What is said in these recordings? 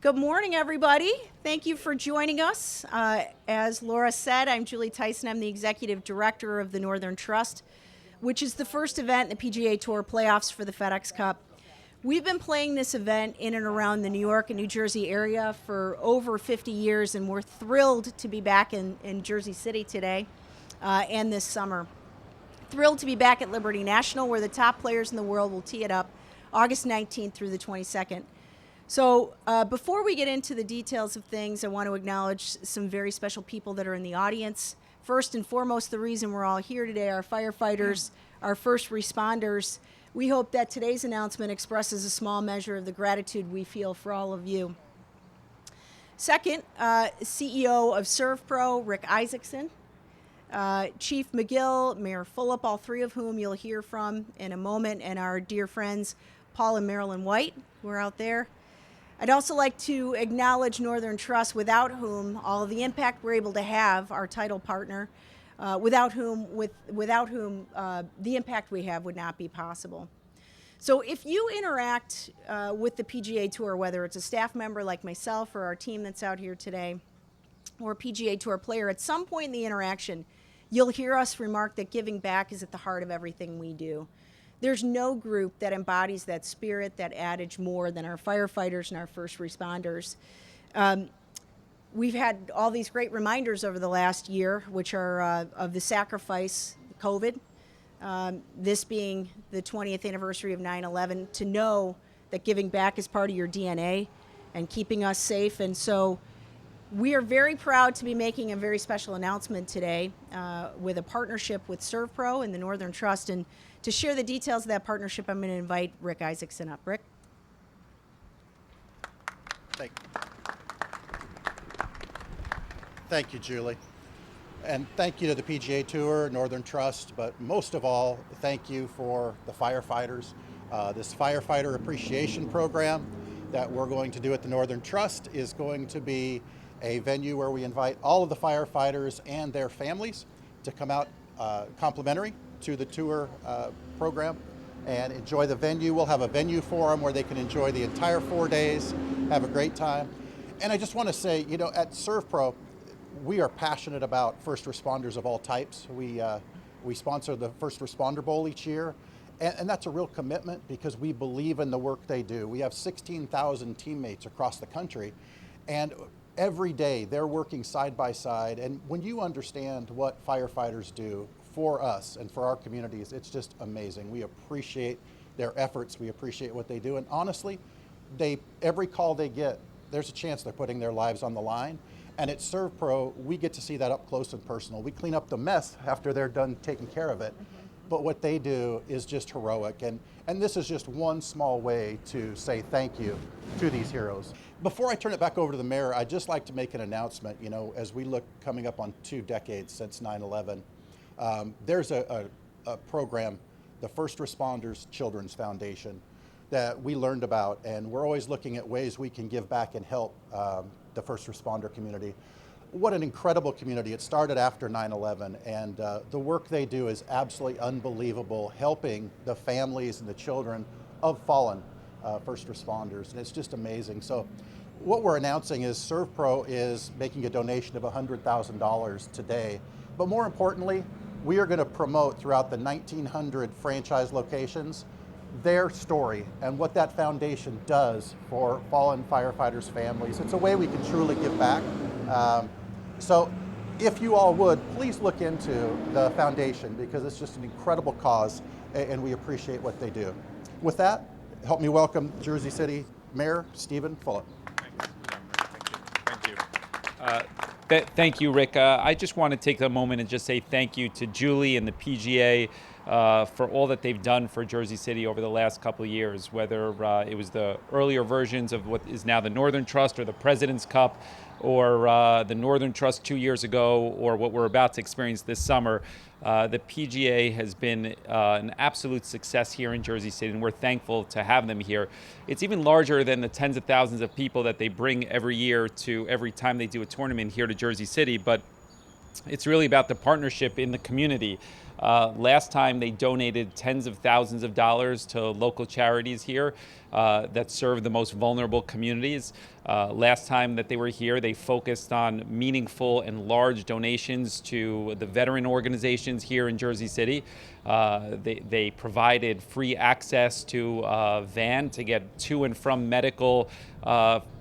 Good morning, everybody. Thank you for joining us. As Laura said, I'm Julie Tyson. I'm the Executive Director of the Northern Trust, which is the first event in the PGA Tour playoffs for the FedEx Cup. We've been playing this event in and around the New York and New Jersey area for over 50 years, and we're thrilled to be back in Jersey City today and this summer. Thrilled to be back at Liberty National, where the top players in the world will tee it up August 19th through the 22nd. So before we get into the details of things, I want to acknowledge some very special people that are in the audience. First and foremost, the reason we're all here today, our firefighters, our first responders. We hope that today's announcement expresses a small measure of the gratitude we feel for all of you. Second, CEO of servpro, Rick Isaacson. Chief McGill, Mayor Fulop, all three of whom you'll hear from in a moment, and our dear friends Paul and Marilyn White, who are out there. I'd also like to acknowledge Northern Trust, without whom all of the impact we're able to have, our title partner, without whom the impact we have would not be possible. So if you interact with the PGA Tour, whether it's a staff member like myself or our team that's out here today, or a PGA Tour player, at some point in the interaction, you'll hear us remark that giving back is at the heart of everything we do. There's no group that embodies that spirit, that adage more than our firefighters and our first responders. We've had all these great reminders over the last year, which are of the sacrifice, COVID, this being the 20th anniversary of 9/11, to know that giving back is part of your DNA and keeping us safe. And so we are very proud to be making a very special announcement today with a partnership with servpro and the Northern Trust. And to share the details of that partnership, I'm going to invite Rick Isaacson up. Rick? Thank you, Julie. And thank you to the PGA Tour, Northern Trust, but most of all, thank you for the firefighters. This firefighter appreciation program that we're going to do at the Northern Trust is going to be a venue where we invite all of the firefighters and their families to come out complimentary to the tour program and enjoy the venue. We'll have a venue for them where they can enjoy the entire 4 days, have a great time. And I just want to say, at servpro, we are passionate about first responders of all types. We sponsor the First Responder Bowl each year, and that's a real commitment because we believe in the work they do. We have 16,000 teammates across the country, and every day they're working side by side. And when you understand what firefighters do for us and for our communities, it's just amazing. We appreciate their efforts. We appreciate what they do. And honestly, every call they get, there's a chance they're putting their lives on the line. And at servpro, we get to see that up close and personal. We clean up the mess after they're done taking care of it. But what they do is just heroic. And this is just one small way to say thank you to these heroes. Before I turn it back over to the mayor, I'd just like to make an announcement. As we look coming up on 2 decades since 9/11, there's a program, the First Responders Children's Foundation, that we learned about, and we're always looking at ways we can give back and help the first responder community. What an incredible community. It started after 9/11, and the work they do is absolutely unbelievable, helping the families and the children of fallen first responders, and it's just amazing. So what we're announcing is servpro is making a donation of $100,000 today, but more importantly, we are going to promote throughout the 1,900 franchise locations their story and what that foundation does for fallen firefighters' families. It's a way we can truly give back. So if you all would, please look into the foundation because it's just an incredible cause and we appreciate what they do. With that, help me welcome Jersey City Mayor Stephen Fulop. Thank you. Thank you, Rick. I just want to take a moment and just say thank you to Julie and the PGA for all that they've done for Jersey City over the last couple of years, whether it was the earlier versions of what is now the Northern Trust or the President's Cup, or the Northern Trust 2 years ago, or what we're about to experience this summer. The PGA has been an absolute success here in Jersey City, and we're thankful to have them here. It's even larger than the tens of thousands of people that they bring every year to every time they do a tournament here to Jersey City, but it's really about the partnership in the community. Last time they donated tens of thousands of dollars to local charities here that serve the most vulnerable communities. Last time that they were here, they focused on meaningful and large donations to the veteran organizations here in Jersey City. They provided free access to a van to get to and from medical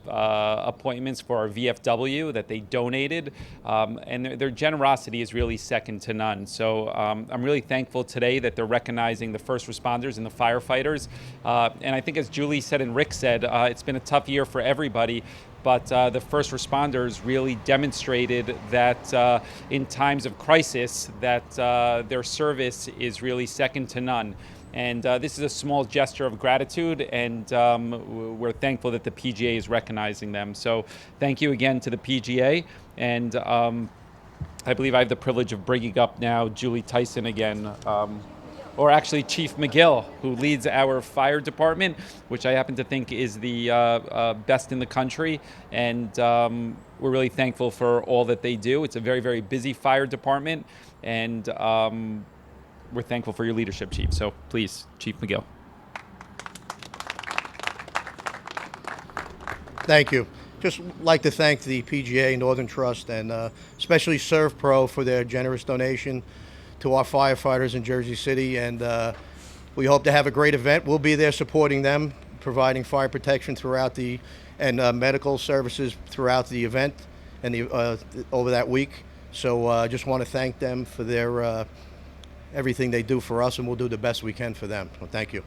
appointments for our VFW that they donated, and their generosity is really second to none. So I'm really thankful today that they're recognizing the first responders and the firefighters. And I think, as Julie said and Rick said, it's been a tough year for everybody. But the first responders really demonstrated that in times of crisis, that their service is really second to none. And this is a small gesture of gratitude, and we're thankful that the PGA is recognizing them. So thank you again to the PGA. And I believe I have the privilege of bringing up now Julie Tyson again, or actually Chief McGill, who leads our fire department, which I happen to think is the best in the country. And we're really thankful for all that they do. It's a very, very busy fire department, and we're thankful for your leadership, Chief. So please, Chief McGill. Thank you. Just like to thank the PGA, Northern Trust, and especially servpro for their generous donation to our firefighters in Jersey City. And we hope to have a great event. We'll be there supporting them, providing fire protection throughout and medical services throughout the event and over that week. So I just want to thank them for their everything they do for us, and we'll do the best we can for them. So thank you.